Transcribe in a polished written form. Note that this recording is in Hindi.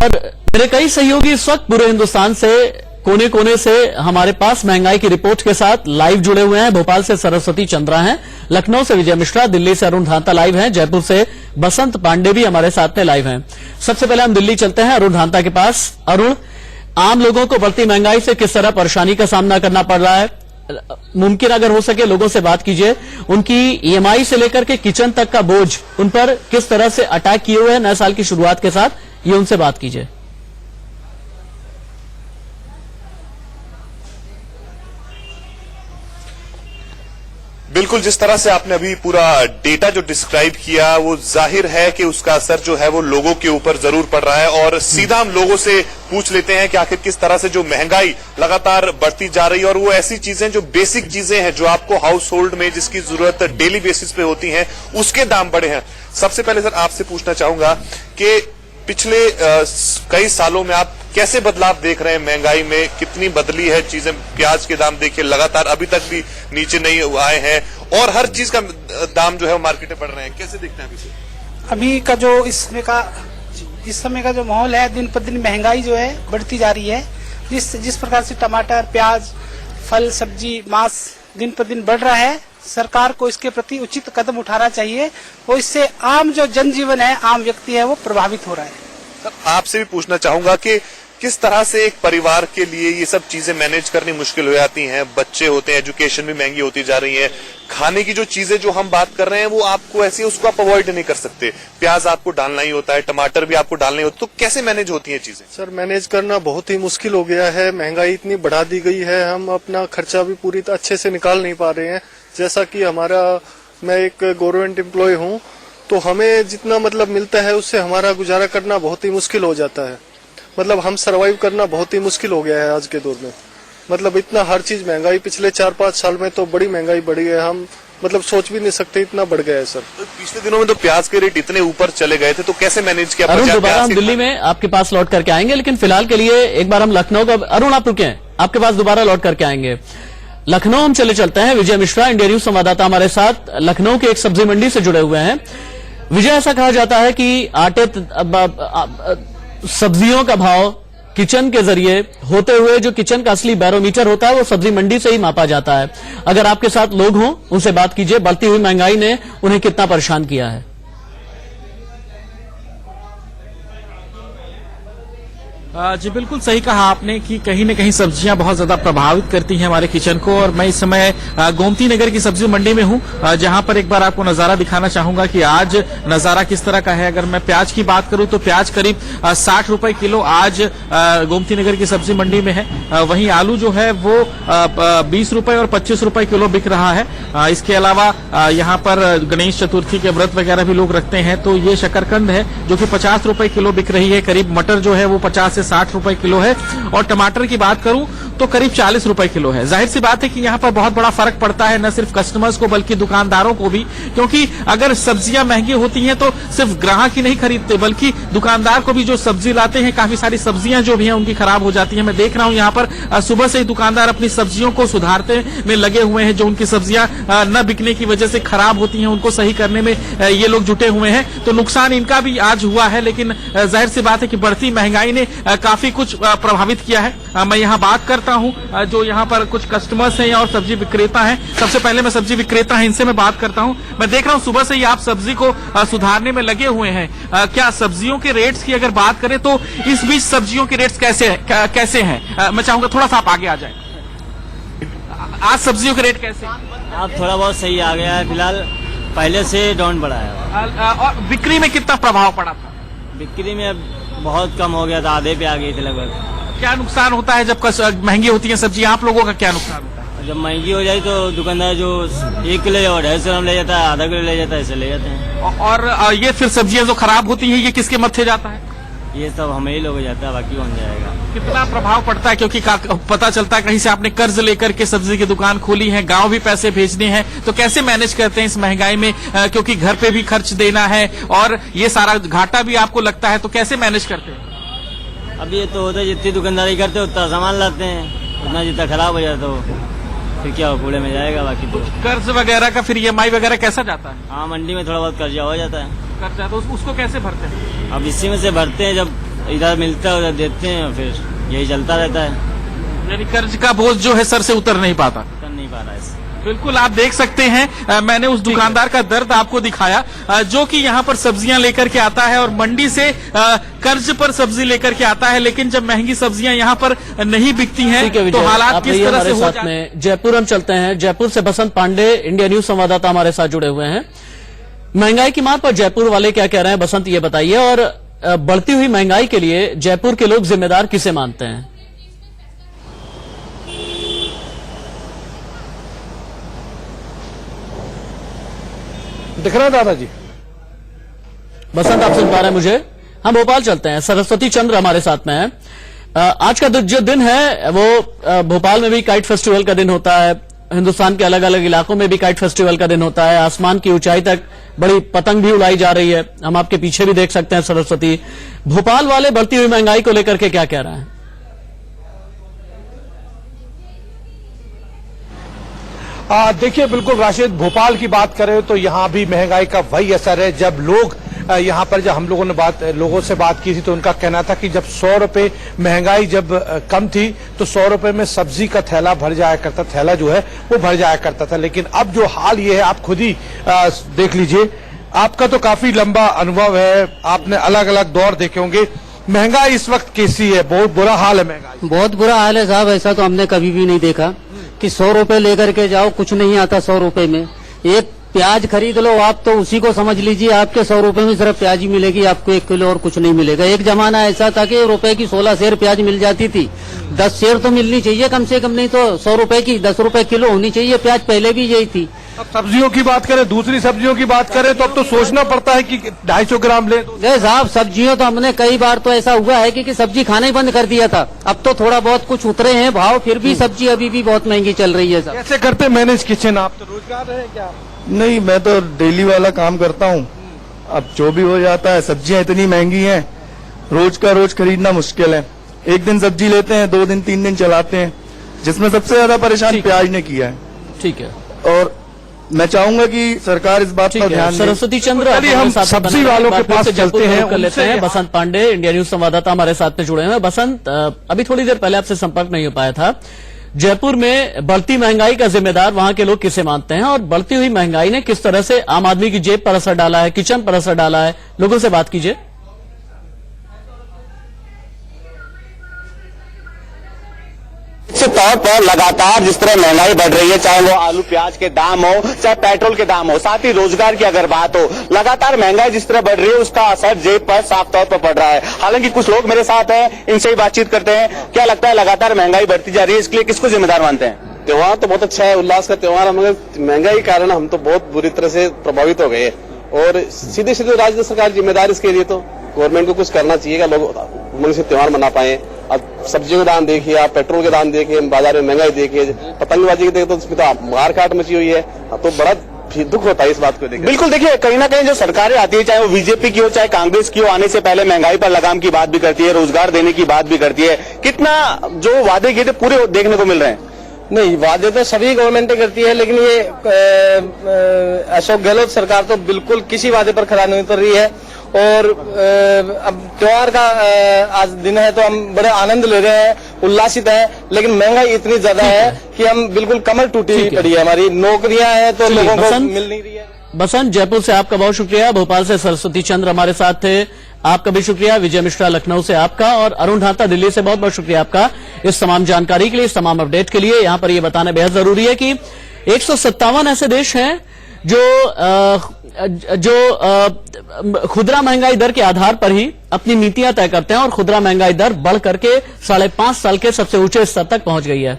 और मेरे कई सहयोगी इस वक्त पूरे हिंदुस्तान से कोने कोने से हमारे पास महंगाई की रिपोर्ट के साथ लाइव जुड़े हुए हैं। भोपाल से सरस्वती चंद्रा हैं, लखनऊ से विजय मिश्रा, दिल्ली से अरुण धांता लाइव हैं, जयपुर से बसंत पांडे भी हमारे साथ में लाइव हैं। सबसे पहले हम दिल्ली चलते हैं अरुण धांता के पास। अरुण, आम लोगों को बढ़ती महंगाई से किस तरह परेशानी का सामना करना पड़ रहा है? मुमकिन अगर हो सके लोगों से बात कीजिए, उनकी ईएमआई से लेकर के किचन तक का बोझ उन पर किस तरह से अटैक किए हुए हैं नए साल की शुरुआत के साथ, ये उनसे बात कीजिए। बिल्कुल, जिस तरह से आपने अभी पूरा डेटा जो डिस्क्राइब किया वो जाहिर है कि उसका असर जो है वो लोगों के ऊपर जरूर पड़ रहा है। और सीधा हम लोगों से पूछ लेते हैं कि आखिर किस तरह से जो महंगाई लगातार बढ़ती जा रही है और वो ऐसी चीजें जो बेसिक चीजें हैं जो आपको हाउस होल्ड में जिसकी जरूरत डेली बेसिस पे होती हैं उसके दाम बढ़े हैं। सबसे पहले सर आपसे पूछना चाहूंगा कि पिछले कई सालों में आप कैसे बदलाव देख रहे हैं? महंगाई में कितनी बदली है चीजें? प्याज के दाम देखिए लगातार अभी तक भी नीचे नहीं आए हैं और हर चीज का दाम जो है वो मार्केट में बढ़ रहे हैं। कैसे देखते हैं अभी का जो इस समय का जो माहौल है, दिन पर दिन महंगाई जो है बढ़ती जा रही है। जिस प्रकार से टमाटर, प्याज, फल, सब्जी, मांस दिन पर दिन बढ़ रहा है, सरकार को इसके प्रति उचित कदम उठाना चाहिए और इससे आम जो जनजीवन है, आम व्यक्ति है, वो प्रभावित हो रहा है। सर आपसे भी पूछना चाहूंगा कि किस तरह से एक परिवार के लिए ये सब चीजें मैनेज करनी मुश्किल हो जाती हैं? बच्चे होते हैं, एजुकेशन भी महंगी होती जा रही है, खाने की जो चीजें जो हम बात कर रहे हैं वो आपको ऐसी उसको आप अवॉइड नहीं कर सकते। प्याज आपको डालना ही होता है, टमाटर भी आपको डालना ही होता है, तो कैसे मैनेज होती हैं चीजें? सर मैनेज करना बहुत ही मुश्किल हो गया है। महंगाई इतनी बढ़ा दी गई है, हम अपना खर्चा भी पूरी अच्छे से निकाल नहीं पा रहे हैं। जैसा कि मैं एक गवर्नमेंट एम्प्लॉय हूँ, तो हमें जितना मिलता है उससे हमारा गुजारा करना बहुत ही मुश्किल हो जाता है। हम सरवाइव करना बहुत ही मुश्किल हो गया है आज के दौर में। इतना हर चीज महंगाई पिछले 4-5 साल में तो बड़ी महंगाई बढ़ी है। हम सोच भी नहीं सकते इतना बढ़ गया है सर। तो पिछले दिनों में तो प्याज के रेट इतने ऊपर चले गए थे, तो कैसे मैनेज किया? अरुण, दोबारा हम दिल्ली में आपके पास लौट करके आएंगे, लेकिन फिलहाल के लिए एक बार हम लखनऊ का, अरुण आप रुके हैं, आपके पास दोबारा लौट करके आएंगे। लखनऊ हम चलते हैं। विजय मिश्रा, इंडिया न्यूज संवाददाता हमारे साथ लखनऊ के एक सब्जी मंडी से जुड़े हुए हैं। विजय, ऐसा कहा जाता है कि सब्जियों का भाव किचन के जरिए होते हुए जो किचन का असली बैरोमीटर होता है वो सब्जी मंडी से ही मापा जाता है। अगर आपके साथ लोग हों, उनसे बात कीजिए, बढ़ती हुई महंगाई ने उन्हें कितना परेशान किया है। जी बिल्कुल सही कहा आपने कि कहीं न कहीं सब्जियां बहुत ज्यादा प्रभावित करती हैं हमारे किचन को। और मैं इस समय गोमती नगर की सब्जी मंडी में हूं, जहां पर एक बार आपको नजारा दिखाना चाहूंगा कि आज नजारा किस तरह का है। अगर मैं प्याज की बात करूं तो प्याज करीब 60 रुपए किलो आज गोमती नगर की सब्जी मंडी में है। वहीं आलू जो है वो 20 रुपए और 25 रुपए किलो बिक रहा है। इसके अलावा यहाँ पर गणेश चतुर्थी के व्रत वगैरह भी लोग रखते हैं, तो ये शकरकंद है जो कि 50 रुपए किलो बिक रही है। करीब मटर जो है वो 50 से 60 रुपए किलो है। और टमाटर की बात करूं तो करीब 40 रुपए किलो है। जाहिर सी बात है कि यहाँ पर बहुत बड़ा फर्क पड़ता है, न सिर्फ कस्टमर्स को बल्कि दुकानदारों को भी, क्योंकि अगर सब्जियां महंगी होती हैं तो सिर्फ ग्राहक ही नहीं खरीदते बल्कि दुकानदार को भी जो सब्जी लाते हैं, काफी सारी सब्जियां जो भी हैं उनकी खराब हो जाती है। मैं देख रहा हूं यहाँ पर सुबह से ही दुकानदार अपनी सब्जियों को सुधारते में लगे हुए हैं। जो उनकी सब्जियां न बिकने की वजह से खराब होती हैं उनको सही करने में ये लोग जुटे हुए हैं, तो नुकसान इनका भी आज हुआ है। लेकिन जाहिर सी बात है कि बढ़ती महंगाई ने काफी कुछ प्रभावित किया है। मैं यहाँ बात करता हूँ जो यहाँ पर कुछ कस्टमर्स हैं और सब्जी विक्रेता हैं। सबसे पहले मैं सब्जी विक्रेता हैं, इनसे मैं बात करता हूँ। मैं देख रहा हूँ सुबह से ही आप सब्जी को सुधारने में लगे हुए हैं। क्या सब्जियों के रेट्स की अगर बात करें तो इस बीच सब्जियों के रेट्स कैसे हैं? मैं चाहूंगा थोड़ा सा आप आगे आ जाए। आज सब्जियों के रेट कैसे? अब थोड़ा बहुत सही आ गया है, फिलहाल पहले से डाउन बढ़ा है। और बिक्री में कितना प्रभाव पड़ा था? बिक्री में बहुत कम हो गया था, आधे पे आ गई थी लगभग। क्या नुकसान होता है जब महंगी होती है सब्जी? आप लोगों का क्या नुकसान होता है? जब महंगी हो जाए तो दुकानदार जो 1 किलो या 250 ग्राम ले जाता है, आधा किलो ले जाता है, ऐसे ले जाते हैं। और ये फिर सब्जियां जो खराब होती हैं ये किसके मत्थे जाता है? ये सब हमें ही लोग जाता है, बाकी कौन जाएगा। कितना प्रभाव पड़ता है? क्योंकि पता चलता है कहीं से आपने कर्ज लेकर के सब्जी की दुकान खोली है, गांव भी पैसे भेजने हैं, तो कैसे मैनेज करते हैं इस महंगाई में? क्योंकि घर पे भी खर्च देना है और ये सारा घाटा भी आपको लगता है, तो कैसे मैनेज करते हैं? अब ये तो होता है जितनी दुकानदारी करते उतना सामान लाते हैं, उतना जितना खराब हो जाता हो फिर क्या हो, कूड़े में जाएगा। बाकी तो कर्ज वगैरह का फिर ईएमआई वगैरह कैसा जाता है? हाँ, मंडी में थोड़ा बहुत कर्जा हो जाता है। कर्जा तो उसको कैसे भरते हैं? अब इसी में से भरते हैं, जब इधर मिलता है उधर देते हैं, फिर यही चलता रहता है। यानी कर्ज का बोझ जो है सर से उतर नहीं पाता। कर नहीं पा रहा है। बिल्कुल, आप देख सकते हैं मैंने उस दुकानदार का दर्द आपको दिखाया जो कि यहाँ पर सब्जियां लेकर के आता है और मंडी से कर्ज पर सब्जी लेकर के आता है, लेकिन जब महंगी सब्जियां यहाँ पर नहीं बिकती हैं तो हालात किस तरह से हो साथ में जयपुर हम चलते हैं। जयपुर से बसंत पांडे इंडिया न्यूज संवाददाता हमारे साथ जुड़े हुए हैं। महंगाई की मार पर जयपुर वाले क्या कह रहे हैं, बसंत ये बताइए, और बढ़ती हुई महंगाई के लिए जयपुर के लोग जिम्मेदार किसे मानते हैं? दिख रहा है दादाजी? बसंत आप सुन पा रहे हैं मुझे? हम भोपाल चलते हैं। सरस्वती चंद्र हमारे साथ में है। आज का जो दिन है वो भोपाल में भी काइट फेस्टिवल का दिन होता है, हिंदुस्तान के अलग अलग इलाकों में भी काइट फेस्टिवल का दिन होता है। आसमान की ऊंचाई तक बड़ी पतंग भी उड़ाई जा रही है, हम आपके पीछे भी देख सकते हैं सरस्वती। भोपाल वाले बढ़ती हुई महंगाई को लेकर के क्या कह रहे हैं? देखिए, बिल्कुल राशिद, भोपाल की बात करें तो यहाँ भी महंगाई का वही असर है। जब लोग यहाँ पर जब हम लोगों से बात की थी तो उनका कहना था कि जब 100 रुपए महंगाई जब कम थी तो 100 रुपए में सब्जी का थैला भर जाया करता, थैला जो है वो भर जाया करता था। लेकिन अब जो हाल ये है, आप खुद ही देख लीजिए, आपका तो काफी लंबा अनुभव है, आपने अलग अलग दौर देखे होंगे। महंगाई इस वक्त कैसी है? बहुत बुरा हाल है महंगाई। बहुत बुरा हाल है साहब, ऐसा तो हमने कभी भी नहीं देखा कि 100 रुपए लेकर के जाओ, कुछ नहीं आता 100 रुपए में। एक प्याज खरीद लो आप तो उसी को समझ लीजिए आपके 100 रुपए में सिर्फ प्याज ही मिलेगी, आपको 1 किलो और कुछ नहीं मिलेगा। एक जमाना ऐसा था कि रुपए की 16 सेर प्याज मिल जाती थी, 10 सेर तो मिलनी चाहिए कम से कम, नहीं तो 100 रुपए की 10 रुपए किलो होनी चाहिए प्याज, पहले भी यही थी। अब सब्जियों की बात करें, दूसरी सब्जियों की बात करें तो अब तो सोचना पड़ता है कि 250 ग्राम ले। साहब सब्जियों तो हमने कई बार तो ऐसा हुआ है कि सब्जी खाना ही बंद कर दिया था। अब तो थोड़ा बहुत कुछ उतरे हैं भाव, फिर भी सब्जी अभी भी बहुत महंगी चल रही है। साहब कैसे करते मैनेज किचन? आप तो रोजगार है क्या? नहीं, मैं तो डेली वाला काम करता हूँ। अब जो भी हो जाता है, सब्जियां इतनी महंगी हैं, रोज का रोज खरीदना मुश्किल है। एक दिन सब्जी लेते हैं, 2 दिन 3 दिन चलाते हैं, जिसमें सबसे ज्यादा परेशान प्याज ने किया है। ठीक है, और मैं चाहूंगा कि सरकार इस बात पर ध्यान दे। सरस्वती चंद्र हम सब्जी वालों के पास चलते हैं, कर लेते हैं। बसंत पांडे इंडिया न्यूज संवाददाता हमारे साथ में जुड़े हैं। बसंत, अभी थोड़ी देर पहले आपसे संपर्क नहीं हो पाया था। जयपुर में बढ़ती महंगाई का जिम्मेदार वहां के लोग किसे मानते हैं, और बढ़ती हुई महंगाई ने किस तरह से आम आदमी की जेब पर असर डाला है, किचन पर असर डाला है? लोगों से बात कीजिए। तौर पर लगातार जिस तरह महंगाई बढ़ रही है, चाहे वो आलू प्याज के दाम हो, चाहे पेट्रोल के दाम हो, साथ ही रोजगार की अगर बात हो, लगातार महंगाई जिस तरह बढ़ रही है उसका असर जेब पर साफ तौर पर पड़ रहा है। हालांकि कुछ लोग मेरे साथ हैं, इनसे ही बातचीत करते हैं। क्या लगता है, लगातार महंगाई बढ़ती जा रही है, इसके लिए किसको जिम्मेदार मानते हैं? त्योहार तो बहुत अच्छा है, उल्लास का त्योहार, मगर महंगाई के कारण हम तो बहुत बुरी तरह से प्रभावित हो गए और सीधे सीधे राज्य सरकार जिम्मेदार इसके लिए। तो गवर्नमेंट को कुछ करना चाहिए, लोग उमंग से त्योहार मना पाए। अब सब्जियों के दाम देखिए, आप पेट्रोल के दाम देखिए, बाजार में महंगाई देखिए, पतंगबाजी के देखिए तो उसमें तो मार काट मची हुई है। तो बड़ा दुख होता है इस बात को देखकर। बिल्कुल, देखिए कहीं ना कहीं जो सरकारें आती है, चाहे वो बीजेपी की हो चाहे कांग्रेस की हो, आने से पहले महंगाई पर लगाम की बात भी करती है, रोजगार देने की बात भी करती है। कितना जो वादे किए थे पूरे देखने को मिल रहे हैं? नहीं, वादे तो सभी गवर्नमेंटें करती है, लेकिन ये अशोक गहलोत सरकार तो बिल्कुल किसी वादे पर खरा नहीं उतर रही है। और अब त्योहार का आज दिन है तो हम बड़े आनंद ले रहे हैं, उल्लासित हैं, लेकिन महंगाई इतनी ज्यादा है कि हम बिल्कुल कमर टूटी पड़ी है। हमारी नौकरियां हैं तो लोगों को मिल नहीं रही है। बसंत, जयपुर से आपका बहुत शुक्रिया। भोपाल से सरस्वती चंद्र हमारे साथ थे, आपका भी शुक्रिया। विजय मिश्रा लखनऊ से आपका, और अरुण ढांता दिल्ली से बहुत बहुत शुक्रिया आपका इस तमाम जानकारी के लिए, इस तमाम अपडेट के लिए। यहां पर यह बताना बेहद जरूरी है कि 157 ऐसे देश हैं जो खुदरा महंगाई दर के आधार पर ही अपनी नीतियां तय करते हैं, और खुदरा महंगाई दर बढ़ करके 5.5 साल के सबसे ऊंचे स्तर तक पहुंच गई है।